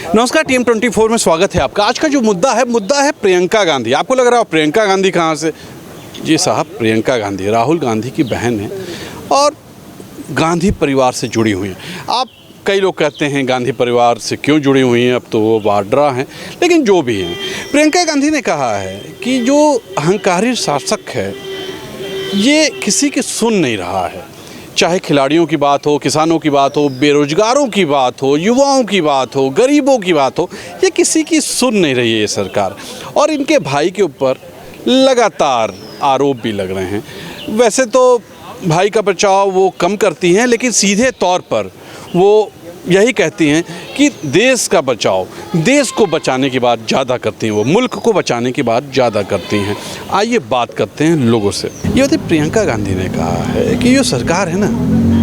नमस्कार, टीम 24 में स्वागत है आपका। आज का जो मुद्दा है प्रियंका गांधी। आपको लग रहा है प्रियंका गांधी कहाँ से? जी साहब, प्रियंका गांधी राहुल गांधी की बहन है और गांधी परिवार से जुड़ी हुई हैं। आप कई लोग कहते हैं गांधी परिवार से क्यों जुड़ी हुई हैं, अब तो वो वाड्रा हैं, लेकिन जो भी है, प्रियंका गांधी ने कहा है कि जो अहंकारी शासक है ये किसी की सुन नहीं रहा है। चाहे खिलाड़ियों की बात हो, किसानों की बात हो, बेरोजगारों की बात हो, युवाओं की बात हो, गरीबों की बात हो, ये किसी की सुन नहीं रही है ये सरकार। और इनके भाई के ऊपर लगातार आरोप भी लग रहे हैं। वैसे तो भाई का बचाव वो कम करती हैं, लेकिन सीधे तौर पर वो यही कहती हैं कि देश का बचाव, देश को बचाने की बात ज़्यादा करती हैं, वो मुल्क को बचाने की बात ज़्यादा करती हैं। आइए बात करते हैं लोगों से। ये होती प्रियंका गांधी ने कहा है कि जो सरकार है ना,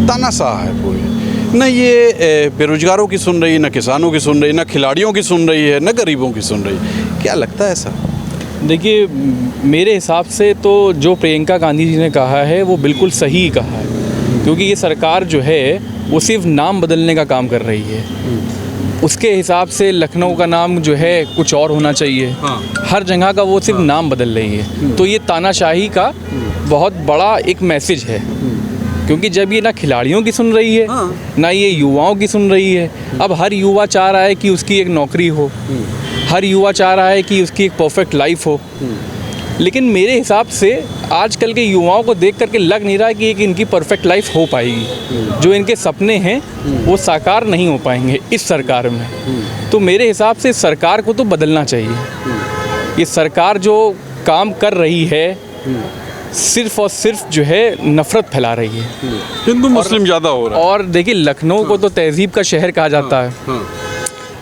तानाशाह है पूरी। न ये बेरोजगारों की सुन रही है, न किसानों की सुन रही है, न खिलाड़ियों की सुन रही है, न गरीबों की सुन रही है। क्या लगता है ऐसा? देखिए, मेरे हिसाब से तो जो प्रियंका गांधी जी ने कहा है वो बिल्कुल सही कहा है, क्योंकि ये सरकार जो है वो सिर्फ नाम बदलने का काम कर रही है। उसके हिसाब से लखनऊ का नाम जो है कुछ और होना चाहिए। हर जगह का वो सिर्फ नाम बदल रही है। तो ये तानाशाही का बहुत बड़ा एक मैसेज है, क्योंकि जब ये ना खिलाड़ियों की सुन रही है ना ये युवाओं की सुन रही है। अब हर युवा चाह रहा है कि उसकी एक नौकरी हो, हर युवा चाह रहा है कि उसकी एक परफेक्ट लाइफ हो, लेकिन मेरे हिसाब से आजकल के युवाओं को देख करके लग नहीं रहा कि एक इनकी परफेक्ट लाइफ हो पाएगी। जो इनके सपने हैं वो साकार नहीं हो पाएंगे इस सरकार में। तो मेरे हिसाब से सरकार को तो बदलना चाहिए। ये सरकार जो काम कर रही है सिर्फ और सिर्फ जो है नफ़रत फैला रही है। हिंदू मुस्लिम ज़्यादा हो रहा है। और देखिए, लखनऊ को तो तहज़ीब का शहर कहा जाता है,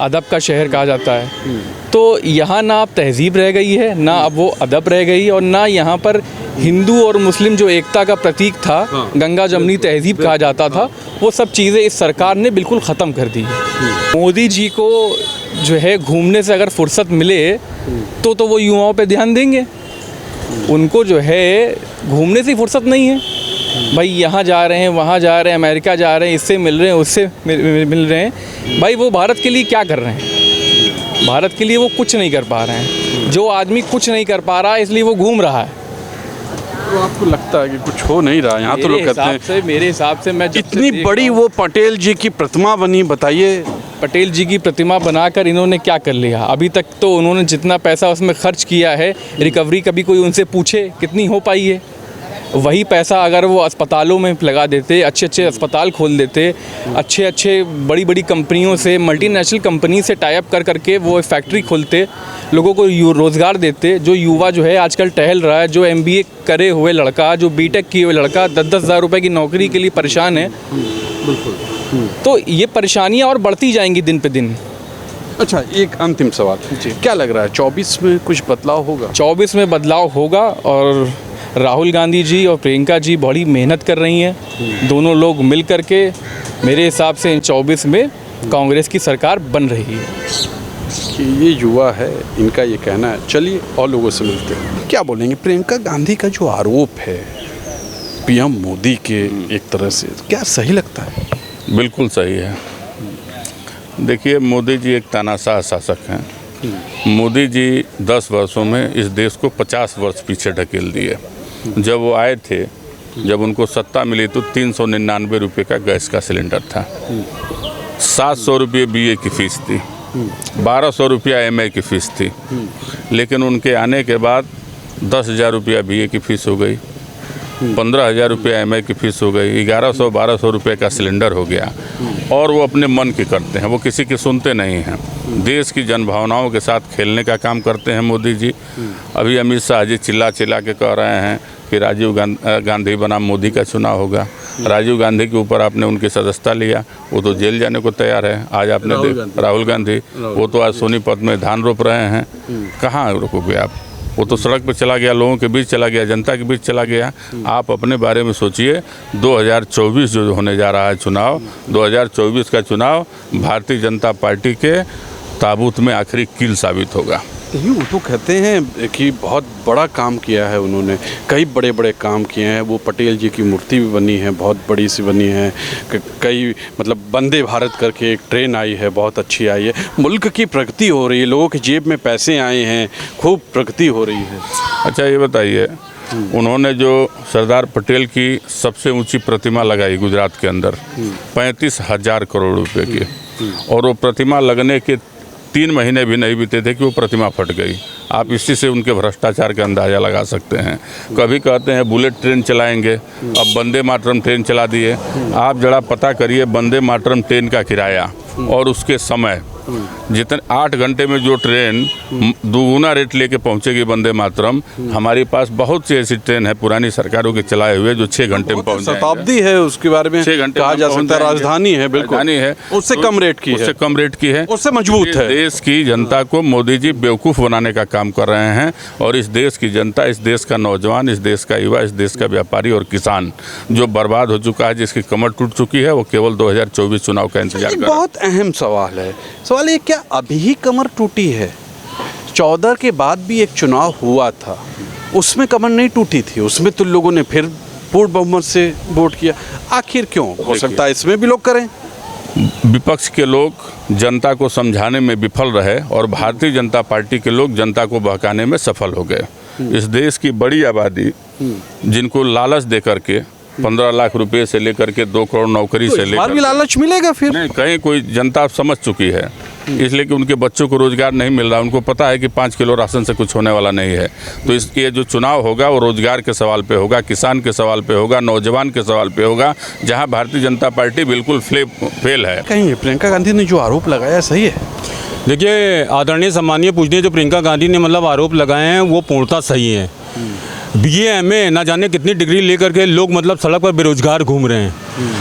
अदब का शहर कहा जाता है। तो यहाँ ना अब तहज़ीब रह गई है, ना अब वो अदब रह गई, और ना यहाँ पर हिंदू और मुस्लिम जो एकता का प्रतीक था, गंगा जमनी तहज़ीब कहा जाता था, वो सब चीज़ें इस सरकार ने बिल्कुल ख़त्म कर दी। मोदी जी को जो है घूमने से अगर फुर्सत मिले तो वो युवाओं पे ध्यान देंगे। उनको जो है घूमने से फुर्सत नहीं है भाई। यहाँ जा रहे हैं, वहाँ जा रहे हैं, अमेरिका जा रहे हैं, इससे मिल रहे हैं, उससे मिल रहे हैं। भाई वो भारत के लिए क्या कर रहे हैं? भारत के लिए वो कुछ नहीं कर पा रहे हैं। जो आदमी कुछ नहीं कर पा रहा है इसलिए वो घूम रहा है। तो आपको लगता है कि कुछ हो नहीं रहा? यहाँ तो लोग कहते हैं मेरे हिसाब से मैं इतनी बड़ी वो पटेल जी की प्रतिमा बनी, बताइए। पटेल जी की प्रतिमा बनाकर इन्होंने क्या कर लिया? अभी तक तो उन्होंने जितना पैसा उसमें खर्च किया है, रिकवरी कभी कोई उनसे पूछे कितनी हो पाई है? वही पैसा अगर वो अस्पतालों में लगा देते, अच्छे अच्छे अस्पताल खोल देते, अच्छे अच्छे बड़ी बड़ी कंपनियों से, मल्टीनेशनल कंपनी से टाई अप कर करके वो फैक्ट्री खोलते, लोगों को रोज़गार देते। जो युवा जो है आजकल टहल रहा है, जो MBA करे हुए लड़का, जो BTech किए हुए लड़का 10-10 हज़ार रुपये की नौकरी के लिए परेशान है, तो ये परेशानियाँ और बढ़ती जाएंगी दिन पे दिन। अच्छा, एक अंतिम सवाल, क्या लग रहा है 24 में कुछ बदलाव होगा? 24 में बदलाव होगा, और राहुल गांधी जी और प्रियंका जी बड़ी मेहनत कर रही हैं। दोनों लोग मिल करके मेरे हिसाब से इन 24 में कांग्रेस की सरकार बन रही है। कि ये युवा है, इनका ये कहना है। चलिए और लोगों से मिलते हैं। क्या बोलेंगे प्रियंका गांधी का जो आरोप है PM मोदी के, एक तरह से क्या सही लगता है? बिल्कुल सही है। देखिए, मोदी जी एक तानाशाह शासक हैं। मोदी जी 10 वर्षों में इस देश को 50 वर्ष पीछे ढकेल दिए। जब वो आए थे, जब उनको सत्ता मिली तो 399 रुपये का गैस का सिलेंडर था, 700 रुपये BA की फ़ीस थी, 1200 रुपया MA की फ़ीस थी। लेकिन उनके आने के बाद 10,000 रुपया BA की फ़ीस हो गई, 15,000 रुपया MA की फ़ीस हो गई, 1100-1200 रुपये का सिलेंडर हो गया। और वो अपने मन की करते हैं, वो किसी की सुनते नहीं हैं। देश की जनभावनाओं के साथ खेलने का काम करते हैं मोदी जी। अभी अमित शाह जी चिल्ला के कह रहे हैं कि राजीव गांधी बनाम मोदी का चुनाव होगा। राजीव गांधी के ऊपर आपने उनकी सदस्यता लिया, वो तो जेल जाने को तैयार है। आज आपने राहुल गांधी, वो तो आज सोनीपत में धान रोप रहे हैं। कहाँ रुकोगे आप? वो तो सड़क पर चला गया, लोगों के बीच चला गया, जनता के बीच चला गया। आप अपने बारे में सोचिए। 2024 जो होने जा रहा है चुनाव, 2024 का चुनाव भारतीय जनता पार्टी के ताबूत में आखिरी कील साबित होगा। यूँ तो कहते हैं कि बहुत बड़ा काम किया है उन्होंने, कई बड़े बड़े काम किए हैं। वो पटेल जी की मूर्ति भी बनी है, बहुत बड़ी सी बनी है। कई मतलब वंदे भारत करके एक ट्रेन आई है, बहुत अच्छी आई है। मुल्क की प्रगति हो रही है, लोगों की जेब में पैसे आए हैं, खूब प्रगति हो रही है। अच्छा ये बताइए, उन्होंने जो सरदार पटेल की सबसे ऊंची प्रतिमा लगाई गुजरात के अंदर 35,000 करोड़ रुपए की, और वो प्रतिमा लगने के 3 महीने भी नहीं बीते थे कि वो प्रतिमा फट गई। आप इसी से उनके भ्रष्टाचार का अंदाज़ा लगा सकते हैं। कभी कहते हैं बुलेट ट्रेन चलाएंगे, अब वंदे मातरम ट्रेन चला दिए। आप जरा पता करिए वंदे मातरम ट्रेन का किराया और उसके समय, जितने 8 घंटे में जो ट्रेन दोगुना रेट लेके पहुंचेगी वंदे मातरम, हमारे पास बहुत सी ऐसी ट्रेन है पुरानी सरकारों के चलाए हुए जो 6 घंटे में पहुंच जाएंगे। शताब्दी है, उसके बारे में 6 घंटे कहा जा सकता है। राजधानी है, बिल्कुल राजधानी है, उससे कम रेट की है, उससे कम रेट की है, उससे मजबूत है। देश की जनता को मोदी जी बेवकूफ़ बनाने का काम कर रहे हैं, और इस देश की जनता, इस देश का नौजवान, इस देश का युवा, इस देश का व्यापारी और किसान जो बर्बाद हो चुका है, जिसकी कमर टूट चुकी है, वो केवल 2024 चुनाव का इंतजार कर रहा है। बहुत अहम सवाल है। सवाल ये, क्या अभी ही कमर टूटी है? 14 के बाद भी एक चुनाव हुआ था, उसमें कमर नहीं टूटी थी, उसमें तो लोगों ने फिर पूर्ण बहुमत से वोट किया। आखिर क्यों? हो सकता है इसमें भी लोग करें। विपक्ष के लोग जनता को समझाने में विफल रहे और भारतीय जनता पार्टी के लोग जनता को बहकाने में सफल हो गए। इस देश की बड़ी आबादी जिनको लालच दे करके 15 लाख रुपए से लेकर के 2 करोड़ नौकरी से लेकर भी लालच मिलेगा फिर नहीं, कहीं कोई जनता समझ चुकी है, इसलिए कि उनके बच्चों को रोजगार नहीं मिल रहा। उनको पता है कि 5 किलो राशन से कुछ होने वाला नहीं है। तो इसके जो चुनाव होगा वो रोजगार के सवाल पे होगा, किसान के सवाल पे होगा, नौजवान के सवाल पे होगा, जहां भारतीय जनता पार्टी बिल्कुल फेल है। कहीं प्रियंका गांधी ने जो आरोप लगाया सही है? देखिए, आदरणीय सम्मानीय पूजनीय जो प्रियंका गांधी ने मतलब आरोप लगाए हैं वो पूर्णतः सही है। BA MA ना जाने कितनी डिग्री लेकर के लोग मतलब सड़क पर बेरोजगार घूम रहे हैं।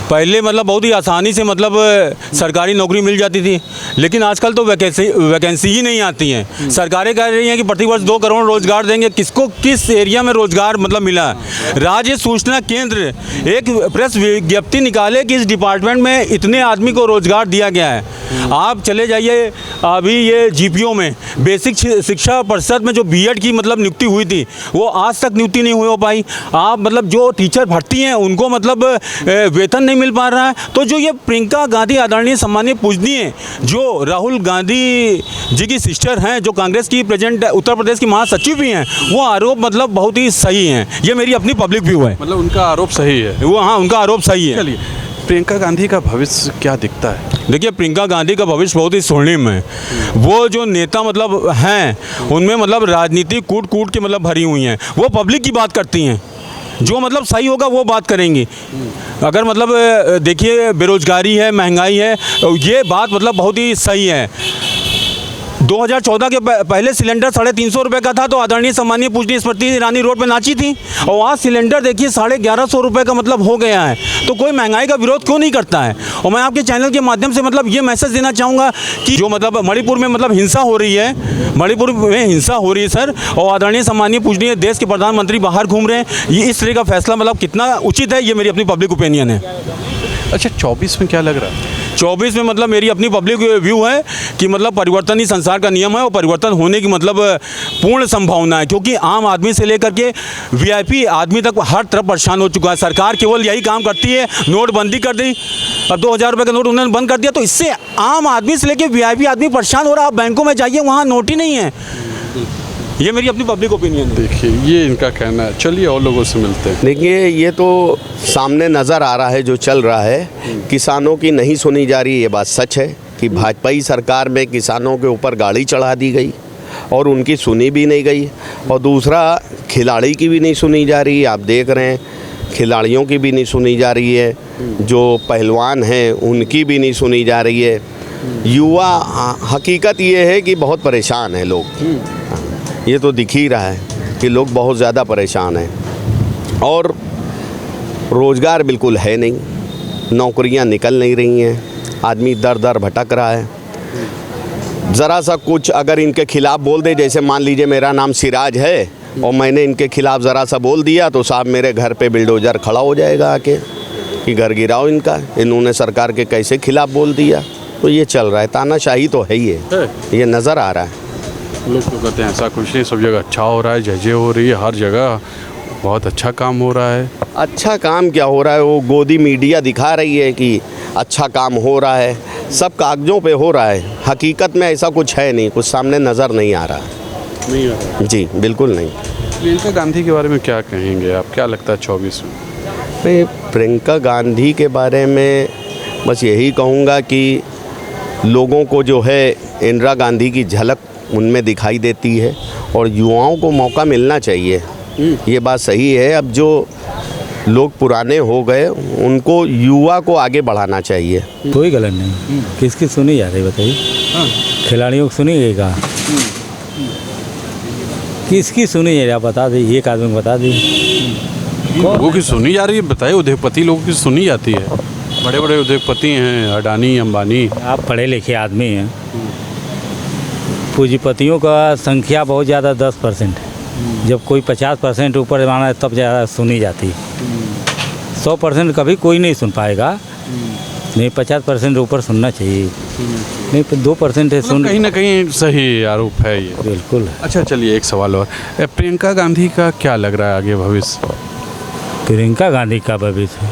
पहले मतलब बहुत ही आसानी से मतलब सरकारी नौकरी मिल जाती थी, लेकिन आजकल तो वैकेंसी ही नहीं आती हैं। सरकारें कह रही हैं कि प्रतिवर्ष 2 करोड़ रोजगार देंगे, किसको किस एरिया में रोजगार मतलब मिला। राज्य सूचना केंद्र एक प्रेस विज्ञप्ति निकाले कि इस डिपार्टमेंट में इतने आदमी को रोजगार दिया गया है। आप चले जाइए अभी ये GPO में, बेसिक शिक्षा परिषद में जो B.Ed की मतलब नियुक्ति हुई थी, वो आज तक नियुक्ति नहीं हो पाई। आप मतलब जो टीचर भर्ती हैं उनको मतलब वेतन नहीं मिल पा रहा है। तो जो ये प्रियंका गांधी आदरणीय सम्मानीय पूजनीय जो राहुल गांधी जी की सिस्टर हैं, जो कांग्रेस की प्रेजेंट उत्तर प्रदेश की महासचिव भी हैं, वो आरोप मतलब बहुत ही सही हैं। ये मेरी अपनी पब्लिक व्यू है। मतलब उनका आरोप सही है वो, हाँ, उनका आरोप सही है। चलिए, प्रियंका गांधी का भविष्य क्या दिखता है? देखिए, प्रियंका गांधी का भविष्य बहुत ही स्वर्णिम है। वो जो नेता मतलब हैं, उनमें मतलब राजनीति कूट कूट के मतलब भरी हुई हैं। वो पब्लिक की बात करती हैं, जो मतलब सही होगा वो बात करेंगी। अगर मतलब देखिए बेरोजगारी है, महंगाई है, ये बात मतलब बहुत ही सही है। 2014 के पहले सिलेंडर 350 रुपये का था, तो आदरणीय सम्मानीय पूजनीय स्मृति ईरानी रोड पे नाची थी, और आज सिलेंडर देखिए 1150 रुपये का मतलब हो गया है। तो कोई महंगाई का विरोध क्यों नहीं करता है? और मैं आपके चैनल के माध्यम से मतलब ये मैसेज देना चाहूँगा कि जो मतलब मणिपुर में मतलब हिंसा हो रही है, मणिपुर में हिंसा हो रही है सर, और आदरणीय सम्मानीय पूजनीय देश के प्रधानमंत्री बाहर घूम रहे हैं, ये इस तरह का फैसला मतलब कितना उचित है, ये मेरी अपनी पब्लिक ओपिनियन है। अच्छा, 24 में क्या लग रहा है? 24 में मतलब मेरी अपनी पब्लिक व्यू है कि मतलब परिवर्तन ही संसार का नियम है, और परिवर्तन होने की मतलब पूर्ण संभावना है, क्योंकि आम आदमी से लेकर के VIP आदमी तक हर तरफ परेशान हो चुका है। सरकार केवल यही काम करती है, नोटबंदी कर दी, अब 2000 रुपये का नोट उन्होंने बंद कर दिया, तो इससे आम आदमी से लेकर VIP आदमी परेशान हो रहा है। आप बैंकों में जाइए, वहाँ नोट ही नहीं है। ये मेरी अपनी पब्लिक ओपिनियन है। देखिए, ये इनका कहना है। चलिए और लोगों से मिलते हैं। देखिए, ये तो सामने नज़र आ रहा है जो चल रहा है, किसानों की नहीं सुनी जा रही। ये बात सच है कि भाजपा ही सरकार में किसानों के ऊपर गाड़ी चढ़ा दी गई और उनकी सुनी भी नहीं गई। और दूसरा, खिलाड़ी की भी नहीं सुनी जा रही। आप देख रहे हैं, खिलाड़ियों की भी नहीं सुनी जा रही है, जो पहलवान हैं उनकी भी नहीं सुनी जा रही है। युवा, हकीकत ये है कि बहुत परेशान हैं लोग। ये तो दिख ही रहा है कि लोग बहुत ज़्यादा परेशान हैं, और रोज़गार बिल्कुल है नहीं, नौकरियां निकल नहीं रही हैं, आदमी दर दर भटक रहा है। ज़रा सा कुछ अगर इनके खिलाफ़ बोल दे, जैसे मान लीजिए मेरा नाम सिराज है और मैंने इनके खिलाफ़ ज़रा सा बोल दिया, तो साहब मेरे घर पे बिल्डोजर खड़ा हो जाएगा आके कि घर गिराओ इनका, इन्होंने सरकार के कैसे खिलाफ़ बोल दिया। तो ये चल रहा है, तानाशाही तो है ही है, ये नज़र आ रहा है। लोग तो कहते हैं ऐसा कुछ नहीं, सब जगह अच्छा हो रहा है, जय जय हो रही है, हर जगह बहुत अच्छा काम हो रहा है। अच्छा काम क्या हो रहा है, वो गोदी मीडिया दिखा रही है कि अच्छा काम हो रहा है, सब कागजों पे हो रहा है, हकीकत में ऐसा कुछ है नहीं, कुछ सामने नज़र नहीं आ रहा। नहीं आ रहा। जी बिल्कुल नहीं। प्रियंका गांधी के बारे में क्या कहेंगे आप, क्या लगता है 24 में? मैं प्रियंका गांधी के बारे में बस यही कहूँगा कि लोगों को जो है इंदिरा गांधी की झलक उनमें दिखाई देती है और युवाओं को मौका मिलना चाहिए। ये बात सही है, अब जो लोग पुराने हो गए उनको युवा को आगे बढ़ाना चाहिए। कोई गलत नहीं। किसकी सुनी जा रही बताइए? खिलाड़ियों की सुनी गई का? किसकी सुनी जा रही आप बता दी, एक आदमी को बता दी। लोगों की सुनी जा रही है, बताइए। उद्योगपति लोगों की सुनी जाती है, बड़े बड़े उद्योगपति हैं, अडानी अंबानी। आप पढ़े लिखे आदमी हैं, पूंजीपतियों का संख्या बहुत ज़्यादा 10% है। जब कोई 50% ऊपर माना है तब ज़्यादा सुनी जाती है। 100% कभी कोई नहीं सुन पाएगा, नहीं 50% ऊपर सुनना चाहिए, नहीं 2% है सुन। कहीं ना कहीं सही आरोप है ये। बिल्कुल। अच्छा चलिए एक सवाल और, प्रियंका गांधी का क्या लग रहा है आगे भविष्य? प्रियंका गांधी का भविष्य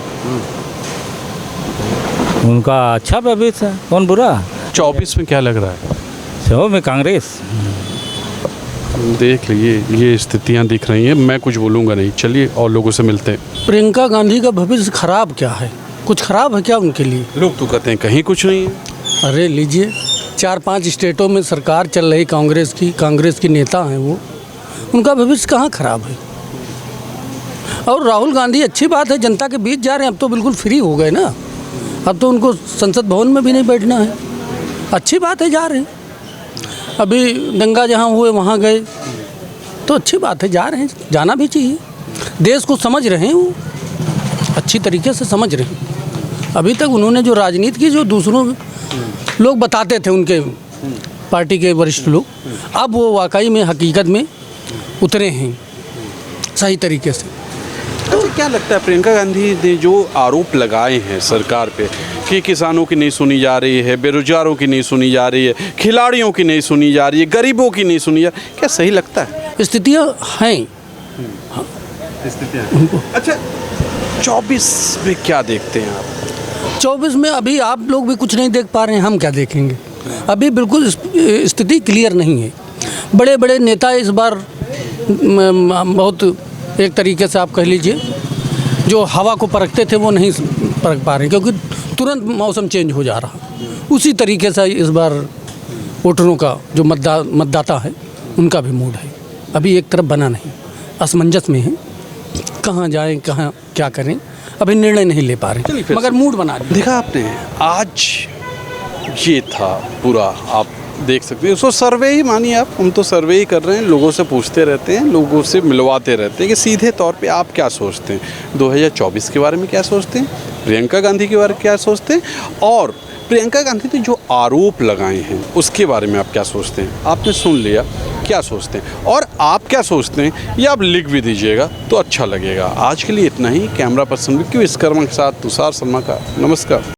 उनका अच्छा भविष्य है, कौन बुरा? 24 में क्या लग रहा है? सो में कांग्रेस। देख लीजिए ये स्थितियां दिख रही हैं, मैं कुछ बोलूँगा नहीं। चलिए और लोगों से मिलते हैं। प्रियंका गांधी का भविष्य खराब क्या है? कुछ खराब है क्या उनके लिए? लोग तो कहते हैं कहीं कुछ नहीं है। अरे लीजिए, 4-5 स्टेटों में सरकार चल रही कांग्रेस की नेता हैं वो, उनका भविष्य कहाँ खराब है? और राहुल गांधी अच्छी बात है, जनता के बीच जा रहे हैं, अब तो बिल्कुल फ्री हो गए ना, अब तो उनको संसद भवन में भी नहीं बैठना है। अच्छी बात है, जा रहे हैं। अभी दंगा जहाँ हुए वहाँ गए, तो अच्छी बात है, जा रहे हैं, जाना भी चाहिए। देश को समझ रहे हैं वो, अच्छी तरीके से समझ रहे हैं। अभी तक उन्होंने जो राजनीति की, जो दूसरों लोग बताते थे, उनके पार्टी के वरिष्ठ लोग, अब वो वाकई में हकीकत में उतरे हैं सही तरीके से। अच्छा क्या लगता है प्रियंका गांधी ने जो आरोप लगाए हैं सरकार पे कि किसानों की नहीं सुनी जा रही है, बेरोजगारों की नहीं सुनी जा रही है, खिलाड़ियों की नहीं सुनी जा रही है, गरीबों की नहीं सुनी जा रही है, क्या सही लगता है? स्थितियाँ हैं। अच्छा 24 में क्या देखते हैं आप? 24 में अभी आप लोग भी कुछ नहीं देख पा रहे हैं, हम क्या देखेंगे? अभी बिल्कुल स्थिति क्लियर नहीं है। बड़े बड़े नेता इस बार बहुत एक तरीके से आप कह लीजिए जो हवा को परखते थे वो नहीं परख पा रहे, क्योंकि तुरंत मौसम चेंज हो जा रहा। उसी तरीके से इस बार वोटरों का जो मतदाता है उनका भी मूड है, अभी एक तरफ बना नहीं, असमंजस में है, कहाँ जाएं कहाँ क्या करें, अभी निर्णय नहीं ले पा रहे, मगर मूड बना लिया। देखा आपने आज ये था पूरा, आप देख सकते हैं उसको सर्वे ही मानिए आप, हम तो सर्वे ही कर रहे हैं, लोगों से पूछते रहते हैं, लोगों से मिलवाते रहते हैं कि सीधे तौर पे आप क्या सोचते हैं 2024 के बारे में, क्या सोचते हैं प्रियंका गांधी के बारे में, क्या सोचते हैं, और प्रियंका गांधी ने जो आरोप लगाए हैं उसके बारे में आप क्या सोचते हैं? आपने सुन लिया, क्या सोचते हैं और आप क्या सोचते हैं ये आप लिख भी दीजिएगा तो अच्छा लगेगा। आज के लिए इतना ही। कैमरा पर्सन विक्की विश्वकर्मा के साथ तुषार शर्मा का नमस्कार।